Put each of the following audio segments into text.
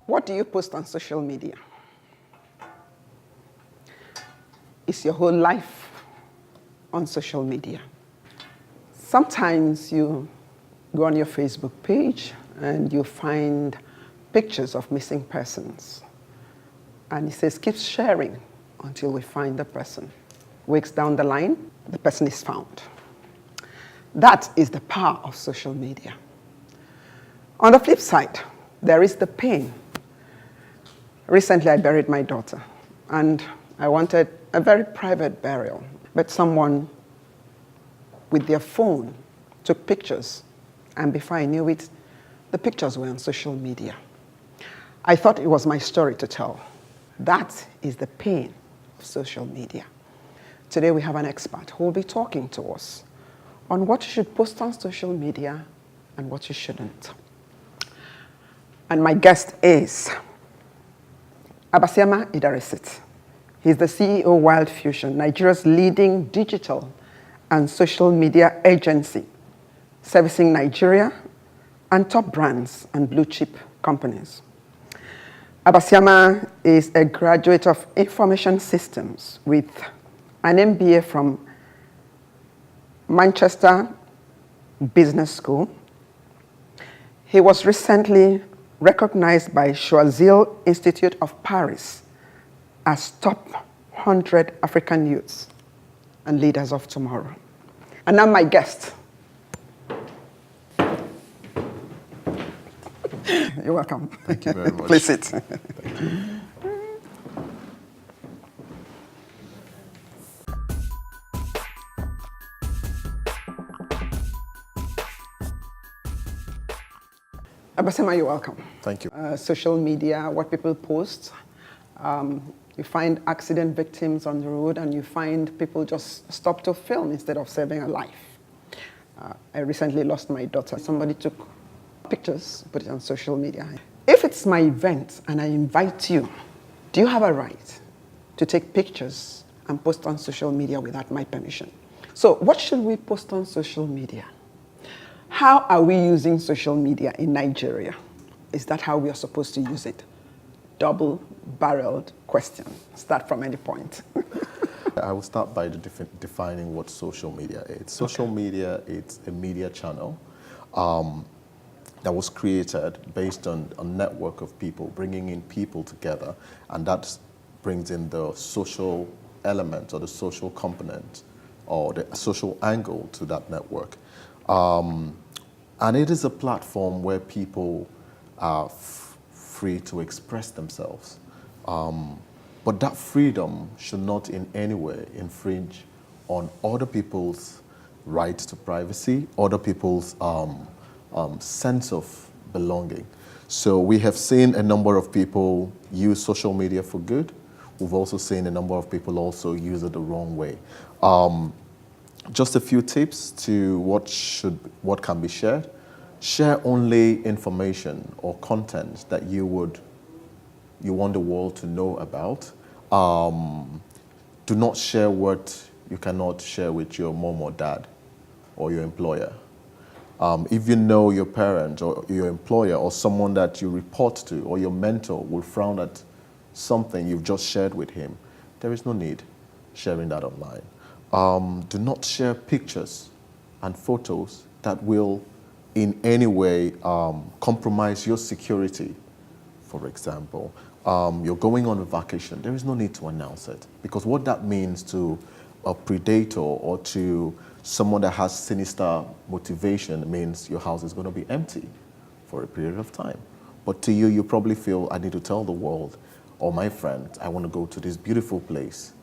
What do you post on social media? Is your whole life on social media? Sometimes you go on your Facebook page and you find pictures of missing persons. And it says, keep sharing until we find the person. Weeks down the line, the person is found. That is the power of social media. On the flip side, there is the pain. Recently, I buried my daughter, and I wanted a very private burial, but someone with their phone took pictures, and before I knew it, the pictures were on social media. I thought it was my story to tell. That is the pain of social media. Today we have an expert who will be talking to us on what you should post on social media and what you shouldn't. And my guest is Abasiama Idaresit. He's the CEO Wild Fusion, Nigeria's leading digital and social media agency, servicing Nigeria and top brands and blue chip companies. Abasiama is a graduate of Information Systems with an MBA from Manchester Business School. He was recently recognized by Choiseul Institute of Paris as top 100 African youths and leaders of tomorrow. And now my guest. You're welcome. Thank you very much. Please sit. Thank you. Abasiama, you're welcome. Thank you. Social media, what people post. You find accident victims on the road, and you find people just stop to film instead of saving a life. I recently lost my daughter. Somebody took pictures, put it on social media. If it's my event and I invite you, do you have a right to take pictures and post on social media without my permission? So what should we post on social media? How are we using social media in Nigeria? Is that how we are supposed to use it? Double-barreled question. Start from any point. I will start by defining what social media is. Social media is a media channel that was created based on a network of people, bringing in people together, and that brings in the social element or the social component or the social angle to that network. And it is a platform where people are free to express themselves. But that freedom should not in any way infringe on other people's right to privacy, other people's sense of belonging. So we have seen a number of people use social media for good. We've also seen a number of people also use it the wrong way. Just a few tips to what can be shared. Share only information or content that you want the world to know about. Do not share what you cannot share with your mom or dad or your employer. If you know your parent or your employer or someone that you report to or your mentor will frown at something you've just shared with him, there is no need sharing that online. Do not share pictures and photos that will in any way compromise your security. For example, you're going on a vacation, there is no need to announce it, because what that means to a predator or to someone that has sinister motivation means your house is going to be empty for a period of time. But to you, you probably feel, I need to tell the world or my friend, I want to go to this beautiful place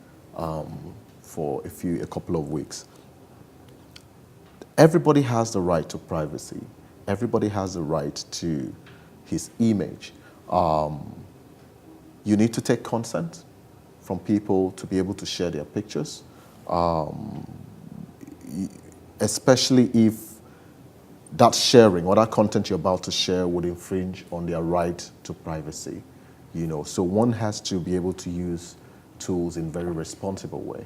for a couple of weeks. Everybody has the right to privacy. Everybody has the right to his image. You need to take consent from people to be able to share their pictures, especially if that sharing or that content you're about to share would infringe on their right to privacy. So one has to be able to use tools in a very responsible way.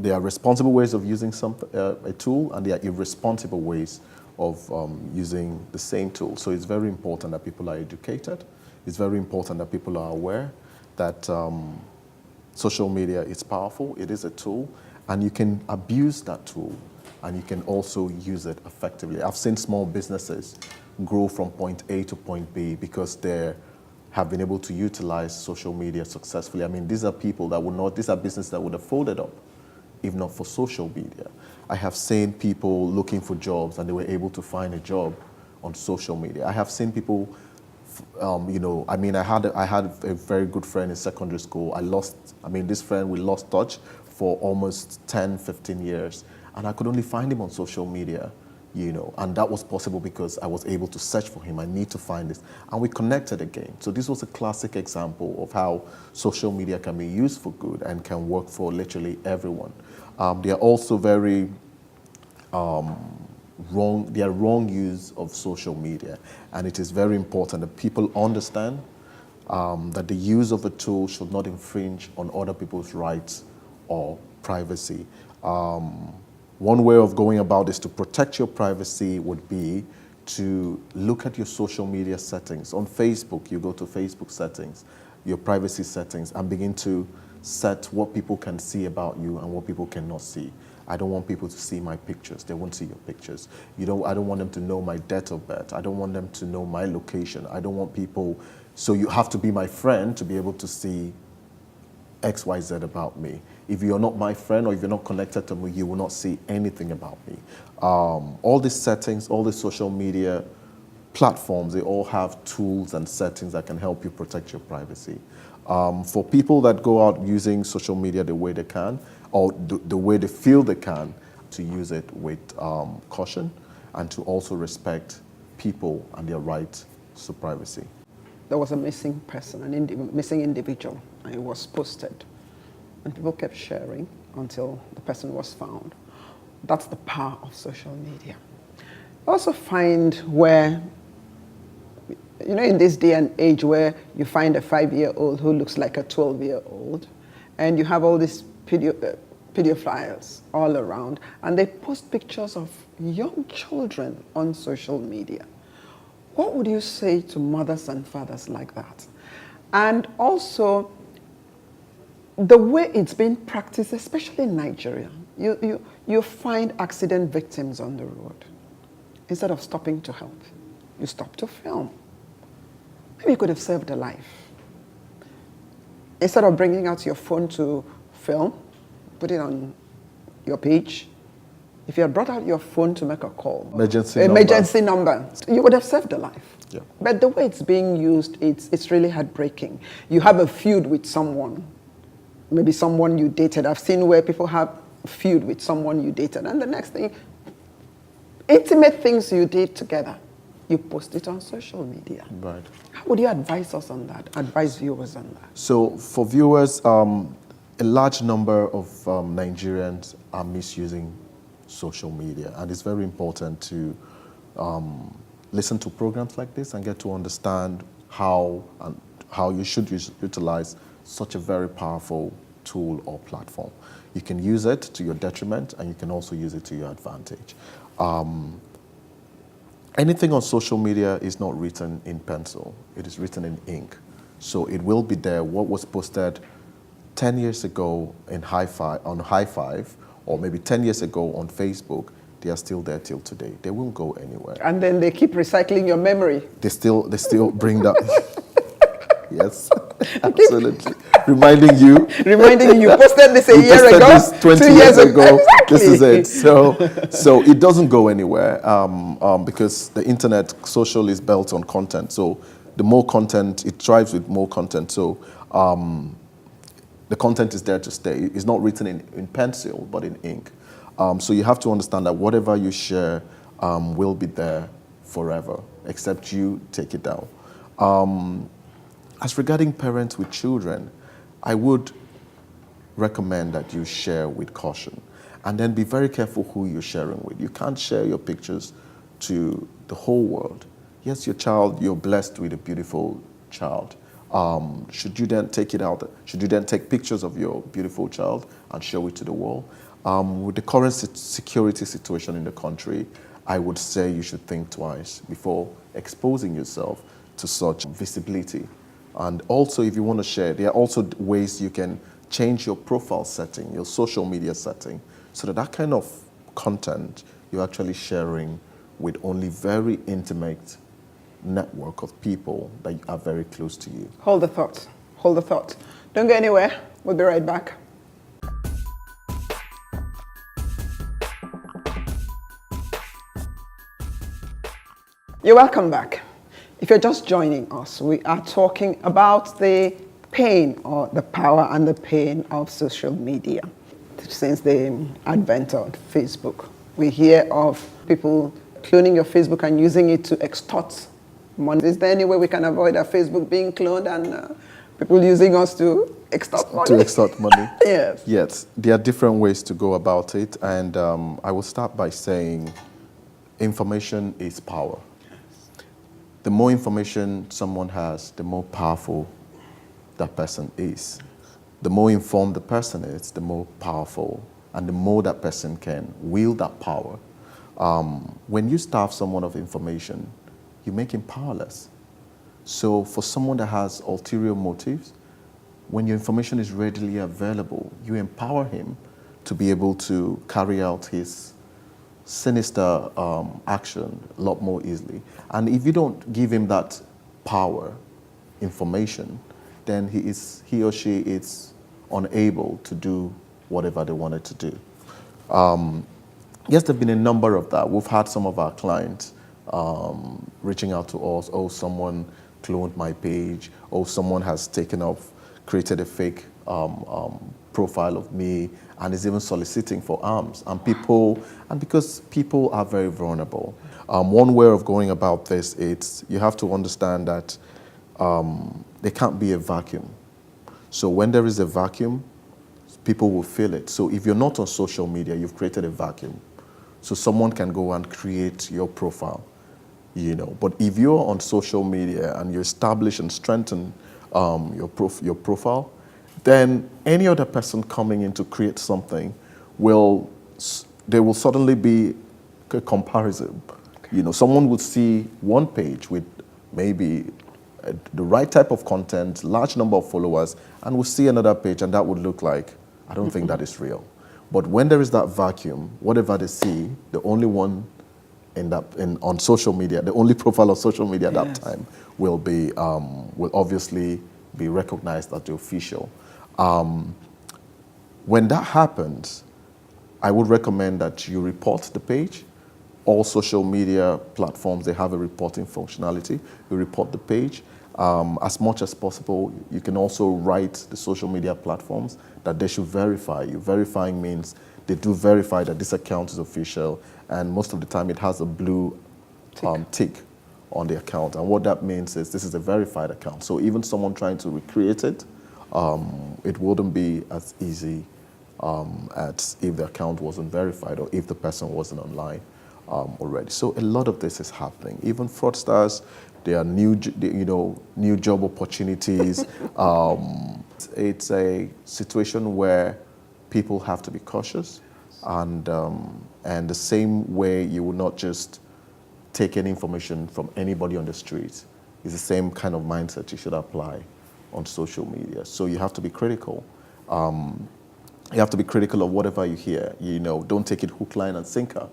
There are responsible ways of using a tool, and there are irresponsible ways of using the same tool. So it's very important that people are educated. It's very important that people are aware that social media is powerful. It is a tool, and you can abuse that tool, and you can also use it effectively. I've seen small businesses grow from point A to point B because they have been able to utilize social media successfully. I mean, these are people that would not, these are businesses that would have folded up if not for social media. I have seen people looking for jobs and they were able to find a job on social media. I have seen people, you know, I mean, I had a very good friend in secondary school. This friend, we lost touch for almost 10, 15 years. And I could only find him on social media, you know, and that was possible because I was able to search for him. I need to find this. And we connected again. So this was a classic example of how social media can be used for good and can work for literally everyone. They are also very wrong use of social media. And it is very important that people understand that the use of a tool should not infringe on other people's rights or privacy. One way of going about this to protect your privacy would be to look at your social media settings. On Facebook, you go to Facebook settings, your privacy settings, and begin to set what people can see about you and what people cannot see. I don't want people to see my pictures. They won't see your pictures. I don't want them to know my date of birth. I don't want them to know my location. I don't want people, so you have to be my friend to be able to see X, Y, Z about me. If you're not my friend or if you're not connected to me, you will not see anything about me. All these settings, all these social media platforms, they all have tools and settings that can help you protect your privacy. For people that go out using social media the way they can, or the way they feel they can, to use it with caution and to also respect people and their right to privacy. There was a missing person, missing individual, and it was posted. And people kept sharing until the person was found. That's the power of social media. I also find where, you know, in this day and age where you find a 5-year-old who looks like a 12-year-old, and you have all these pedophiles all around, and they post pictures of young children on social media. What would you say to mothers and fathers like that? And also, the way it's been practiced, especially in Nigeria, you find accident victims on the road. Instead of stopping to help, you stop to film. Maybe you could have saved a life. Instead of bringing out your phone to film, put it on your page. If you had brought out your phone to make a call, emergency number, you would have saved a life. Yeah. But the way it's being used, it's really heartbreaking. You have a feud with someone, maybe someone you dated. I've seen where people have a feud with someone you dated, and the next thing, intimate things you did together, you post it on social media. Right. How would you advise us on that, advise viewers on that? So for viewers, a large number of Nigerians are misusing social media, and it's very important to listen to programs like this and get to understand how you should utilize such a very powerful tool or platform. You can use it to your detriment, and you can also use it to your advantage. Anything on social media is not written in pencil. It is written in ink. So it will be there. What was posted 10 years ago on High Five, or maybe 10 years ago on Facebook, they are still there till today. They won't go anywhere. And then they keep recycling your memory. They still bring that. Yes, absolutely. Reminding you posted this a year ago, this 20 2 years ago. Exactly. This is it. So it doesn't go anywhere because the internet, social is built on content. So the more content, it thrives with more content. So the content is there to stay. It's not written in pencil, but in ink. So you have to understand that whatever you share will be there forever, except you take it down. As regarding parents with children, I would recommend that you share with caution, and then be very careful who you're sharing with. You can't share your pictures to the whole world. Yes, your child, you're blessed with a beautiful child. Should you then take it out? Should you then take pictures of your beautiful child and show it to the world? With the current security situation in the country, I would say you should think twice before exposing yourself to such visibility. And also, if you want to share, there are also ways you can change your profile setting, your social media setting, so that that kind of content you're actually sharing with only very intimate network of people that are very close to you. Hold the thought. Hold the thought. Don't go anywhere. We'll be right back. You're welcome back. If you're just joining us, we are talking about the pain or the power and the pain of social media. Since the advent of Facebook, we hear of people cloning your Facebook and using it to extort money. Is there any way we can avoid our Facebook being cloned and people using us to extort money? To extort money? Yes. Yes, there are different ways to go about it, and I will start by saying information is power. The more information someone has, the more powerful that person is. The more informed the person is, the more powerful, and the more that person can wield that power. When you starve someone of information, you make him powerless. So for someone that has ulterior motives, when your information is readily available, you empower him to be able to carry out his sinister action a lot more easily. And if you don't give him that power, information, then he or she is unable to do whatever they wanted to do. Yes, there have been a number of that. We've had some of our clients reaching out to us, oh, someone cloned my page, oh, someone has created a fake profile of me and is even soliciting for alms. And because people are very vulnerable, one way of going about this is you have to understand that there can't be a vacuum. So when there is a vacuum, people will feel it. So if you're not on social media, you've created a vacuum. So someone can go and create your profile, But if you're on social media and you establish and strengthen your profile, then any other person coming in to create something there will suddenly be a comparison. Someone would see one page with maybe the right type of content, large number of followers, and will see another page and that would look like, I don't think that is real. But when there is that vacuum, whatever they see, the only one on social media, the only profile on social media at that time will obviously be recognized as the official. When that happens, I would recommend that you report the page. All social media platforms, they have a reporting functionality. You report the page. As much as possible, you can also write the social media platforms that they should verify you. Verifying means they do verify that this account is official, and most of the time it has a blue tick on the account. And what that means is this is a verified account. So even someone trying to recreate it, it wouldn't be as easy as if the account wasn't verified or if the person wasn't online already. So a lot of this is happening. Even fraudsters, there are new job opportunities. It's a situation where people have to be cautious, and the same way you will not just take any information from anybody on the street is the same kind of mindset you should apply on social media. So you have to be critical. You have to be critical of whatever you hear. Don't take it hook, line, and sinker.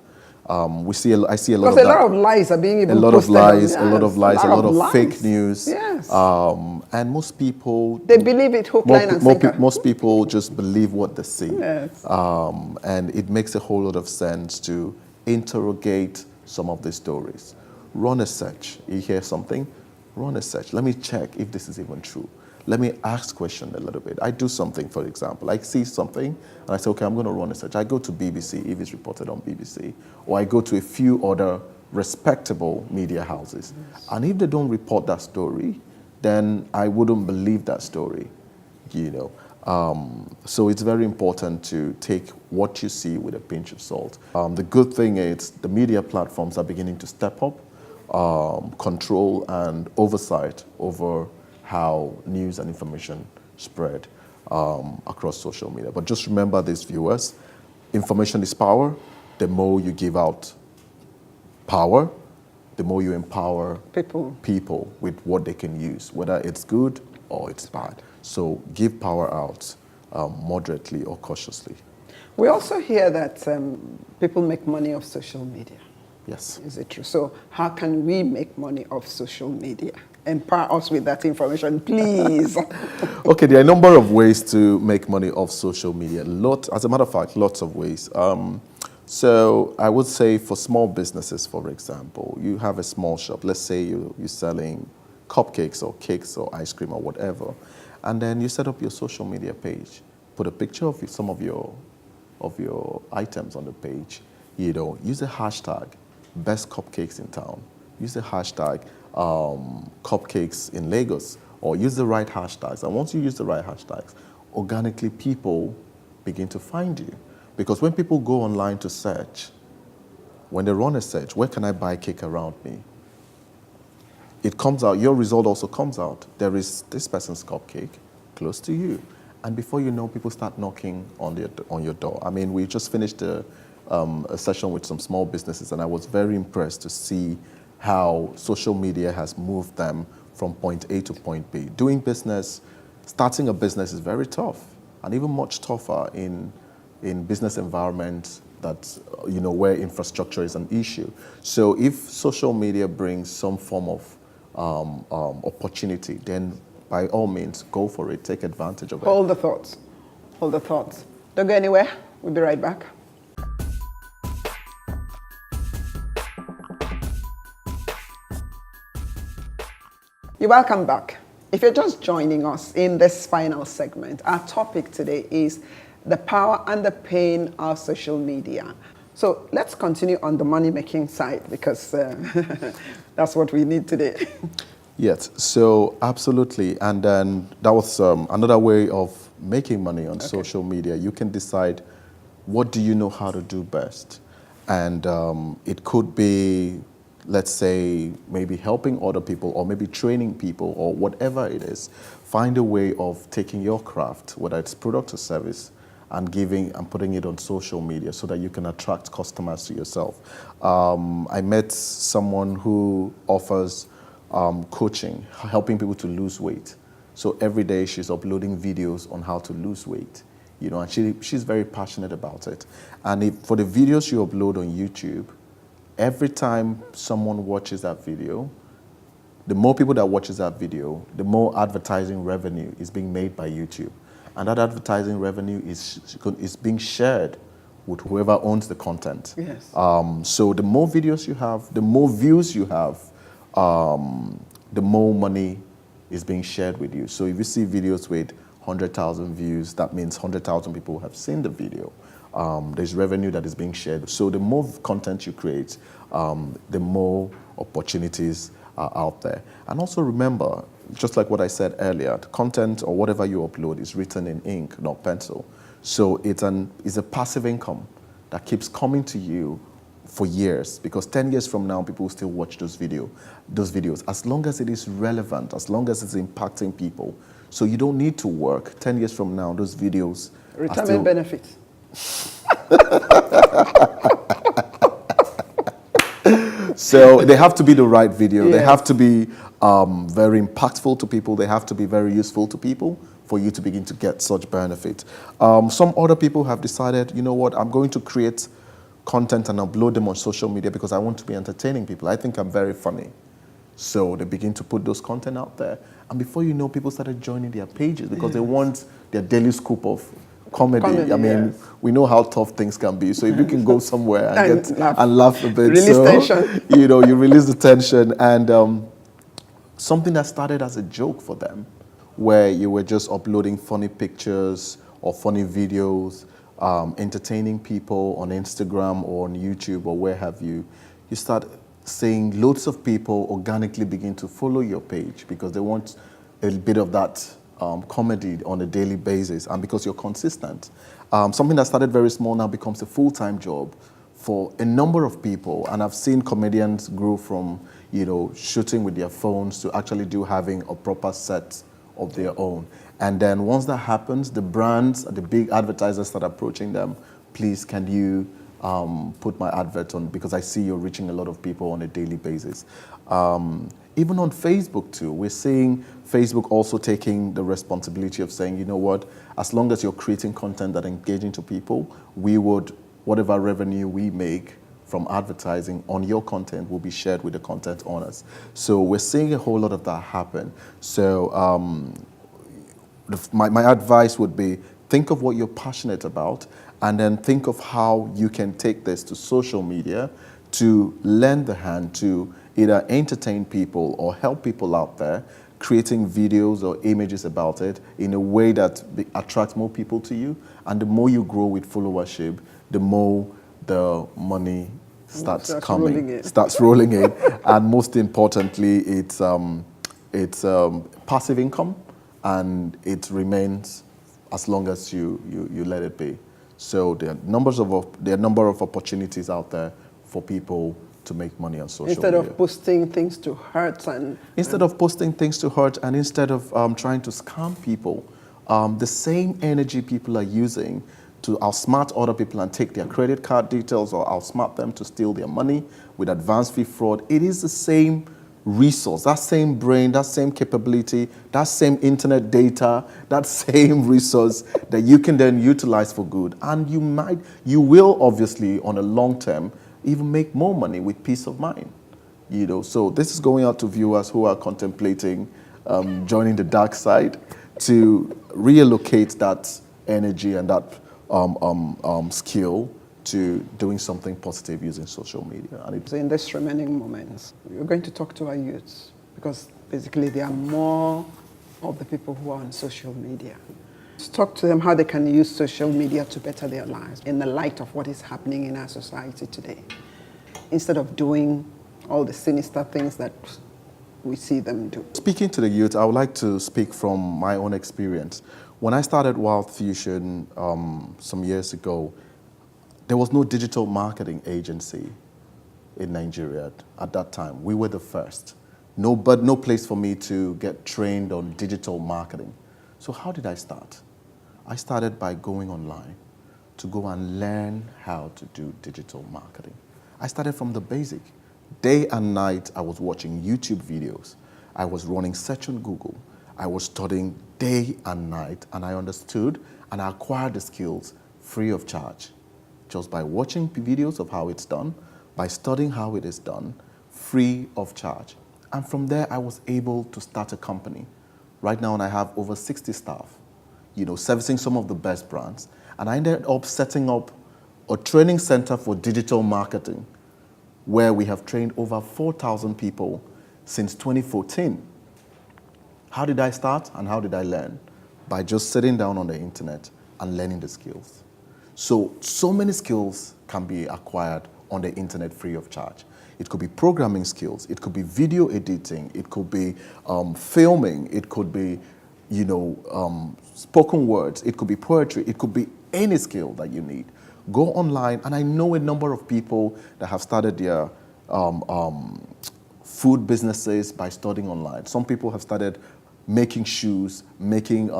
I see a lot of that. Because a lot of lies are being even posted. A lot of lies, fake news. Yes. And most people... They believe it hook, line, and sinker. Most people just believe what they see. Yes. And it makes a whole lot of sense to interrogate some of these stories. Run a search. You hear something? Run a search. Let me check if this is even true. Let me ask questions a little bit. I do something, for example. I see something, and I say, okay, I'm going to run a search. I go to BBC, if it's reported on BBC, or I go to a few other respectable media houses. Yes. And if they don't report that story, then I wouldn't believe that story, So it's very important to take what you see with a pinch of salt. The good thing is the media platforms are beginning to step up, control and oversight over how news and information spread across social media. But just remember this, viewers, information is power. The more you give out power, the more you empower People. with what they can use, whether it's good or it's bad. So give power out moderately or cautiously. We also hear that people make money off social media. Yes. Is it true? So how can we make money off social media? Empower us with that information, please. Okay, there are a number of ways to make money off social media. As a matter of fact, lots of ways. So I would say for small businesses, for example, you have a small shop. Let's say you're selling cupcakes or cakes or ice cream or whatever, and then you set up your social media page. Put a picture of some of your items on the page. Use the hashtag best cupcakes in town. Use the hashtag cupcakes in Lagos, or use the right hashtags. And once you use the right hashtags, organically people begin to find you. Because when people go online to search, when they run a search, where can I buy cake around me? It comes out, your result also comes out. There is this person's cupcake close to you. And before you know, people start knocking on your door. I mean, we just finished a session with some small businesses, and I was very impressed to see how social media has moved them from point A to point B. Doing business, starting a business is very tough, and even much tougher in business environments that, where infrastructure is an issue. So if social media brings some form of opportunity, then by all means, go for it, take advantage of it. Hold the thoughts. Don't go anywhere. We'll be right back. You're welcome back. If you're just joining us in this final segment, our topic today is the power and the pain of social media. So let's continue on the money-making side, because that's what we need today. Yes, so absolutely. And then that was another way of making money on social media. You can decide, what do you know how to do best? And it could be, let's say, maybe helping other people, or maybe training people, or whatever it is. Find a way of taking your craft, whether it's product or service, and giving and putting it on social media so that you can attract customers to yourself. I met someone who offers coaching, helping people to lose weight. So every day she's uploading videos on how to lose weight, and she's very passionate about it. And for the videos you upload on YouTube, every time someone watches that video, the more people that watches that video, the more advertising revenue is being made by YouTube. And that advertising revenue is being shared with whoever owns the content. Yes. So the more videos you have, the more views you have, the more money is being shared with you. So if you see videos with 100,000 views, that means 100,000 people have seen the video. There's revenue that is being shared. So the more content you create, the more opportunities are out there. And also remember, just like what I said earlier, the content or whatever you upload is written in ink, not pencil. So it's a passive income that keeps coming to you for years, because 10 years from now, people will still watch those videos, as long as it is relevant, as long as it's impacting people. So you don't need to work. 10 years from now, those videos retirement benefits. So they have to be the right video. Yes. They have to be very impactful to people. They have to be very useful to people for you to begin to get such benefit. Some other people have decided, you know what, I'm going to create content and upload them on social media because I want to be entertaining people. I think I'm very funny. So they begin to put those content out there. And before you know, people started joining their pages because they want their daily scoop of comedy. I mean, we know how tough things can be. So if you can go somewhere and laugh a bit. Release tension. You release the tension. And something that started as a joke for them, where you were just uploading funny pictures or funny videos, entertaining people on Instagram or on YouTube or where have you, you start seeing loads of people organically begin to follow your page because they want a bit of that comedy on a daily basis, and because you're consistent. Something that started very small now becomes a full-time job for a number of people, and I've seen comedians grow from, shooting with their phones to actually having a proper set of their own. And then once that happens, the brands, the big advertisers start approaching them. Please, can you put my advert on because I see you're reaching a lot of people on a daily basis. Even on Facebook too, we're seeing Facebook also taking the responsibility of saying, you know what, as long as you're creating content that engaging to people, we would, whatever revenue we make from advertising on your content will be shared with the content owners. So we're seeing a whole lot of that happen. So my advice would be, think of what you're passionate about and then think of how you can take this to social media to lend the hand to either entertain people or help people out there, creating videos or images about it in a way that attracts more people to you. And the more you grow with followership, the more the money starts rolling in. And most importantly, it's passive income, and it remains as long as you let it be. So there are a number of opportunities out there for people to make money on social media. Instead of posting things to hurt and... Instead of posting things to hurt and instead of trying to scam people, the same energy people are using to outsmart other people and take their credit card details or outsmart them to steal their money with advance fee fraud, it is the same resource, that same brain, that same capability, that same internet data, that same resource that you can then utilize for good. And you will obviously on a long term even make more money with peace of mind. So this is going out to viewers who are contemplating joining the dark side to reallocate that energy and that skill to doing something positive using social media. And in this remaining moments, we're going to talk to our youths because basically they are more of the people who are on social media. Let's talk to them how they can use social media to better their lives in the light of what is happening in our society today, instead of doing all the sinister things that we see them do. Speaking to the youth, I would like to speak from my own experience. When I started Wild Fusion some years ago, there was no digital marketing agency in Nigeria at that time. We were the first. No place for me to get trained on digital marketing. So how did I start? I started by going online to go and learn how to do digital marketing. I started from the basic. Day and night, I was watching YouTube videos. I was running search on Google. I was studying day and night, and I understood and I acquired the skills free of charge. Just by watching videos of how it's done, by studying how it is done, free of charge. And from there, I was able to start a company. Right now, I have over 60 staff, servicing some of the best brands. And I ended up setting up a training center for digital marketing, where we have trained over 4,000 people since 2014. How did I start and how did I learn? By just sitting down on the internet and learning the skills. So many skills can be acquired on the internet free of charge. It could be programming skills, it could be video editing, it could be filming, it could be, spoken words, it could be poetry, it could be any skill that you need. Go online, and I know a number of people that have started their food businesses by studying online. Some people have started making shoes, making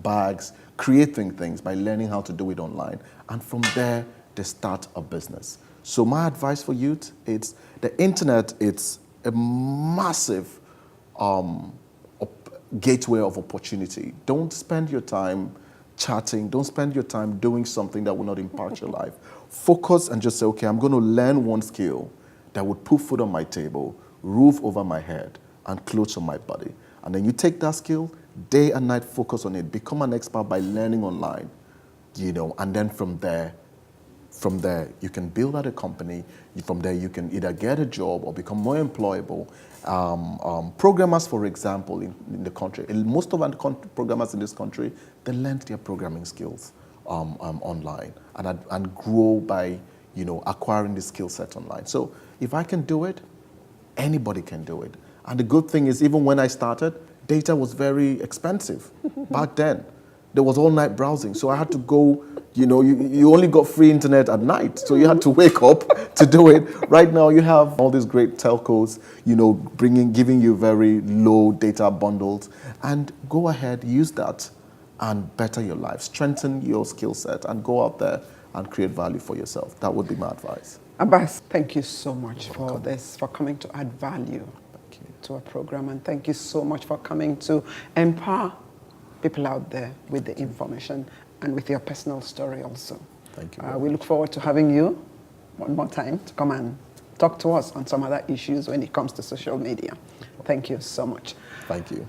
bags, creating things by learning how to do it online. And from there, they start a business. So my advice for youth, it's the internet, it's a massive gateway of opportunity. Don't spend your time chatting. Don't spend your time doing something that will not impact your life. Focus and just say, okay, I'm going to learn one skill that would put food on my table, roof over my head, and clothes on my body. And then you take that skill, day and night focus on it, become an expert by learning online, and then from there, you can build out a company. From there, you can either get a job or become more employable. Programmers, for example, in the country, most of our programmers in this country, they learned their programming skills online and grow by, acquiring the skill set online. So if I can do it, anybody can do it. And the good thing is, even when I started, data was very expensive back then. There was all-night browsing, so I had to go, you only got free internet at night, so you had to wake up to do it. Right now, you have all these great telcos, giving you very low data bundles, and go ahead, use that, and better your life, strengthen your skill set, and go out there and create value for yourself. That would be my advice. Abbas, thank you so much for this, for coming to add value to our program, and thank you so much for coming to empower people out there with the information and with your personal story also. Thank you. We look forward to having you one more time to come and talk to us on some other issues when it comes to social media. Thank you so much. Thank you.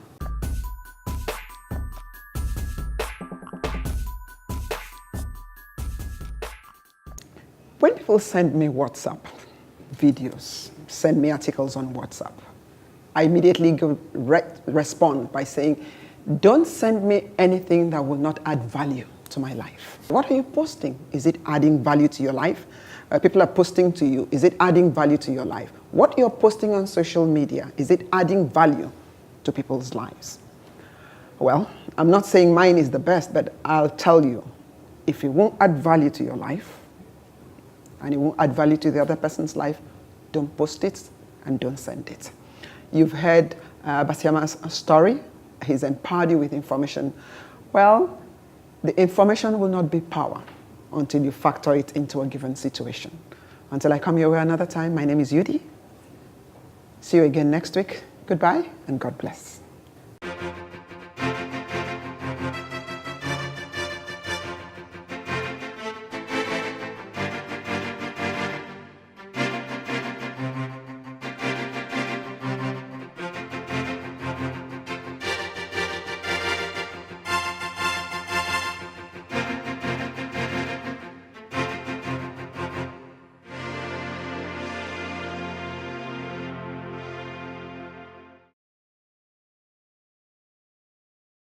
When people send me WhatsApp videos, send me articles on WhatsApp, I immediately respond by saying, don't send me anything that will not add value to my life. What are you posting? Is it adding value to your life? People are posting to you. Is it adding value to your life? What you're posting on social media, is it adding value to people's lives? Well, I'm not saying mine is the best, but I'll tell you, if it won't add value to your life, and it won't add value to the other person's life, don't post it and don't send it. You've heard Basiama's story. He's empowered you with information. Well, the information will not be power until you factor it into a given situation. Until I come your way another time, my name is Yudi. See you again next week. Goodbye and God bless.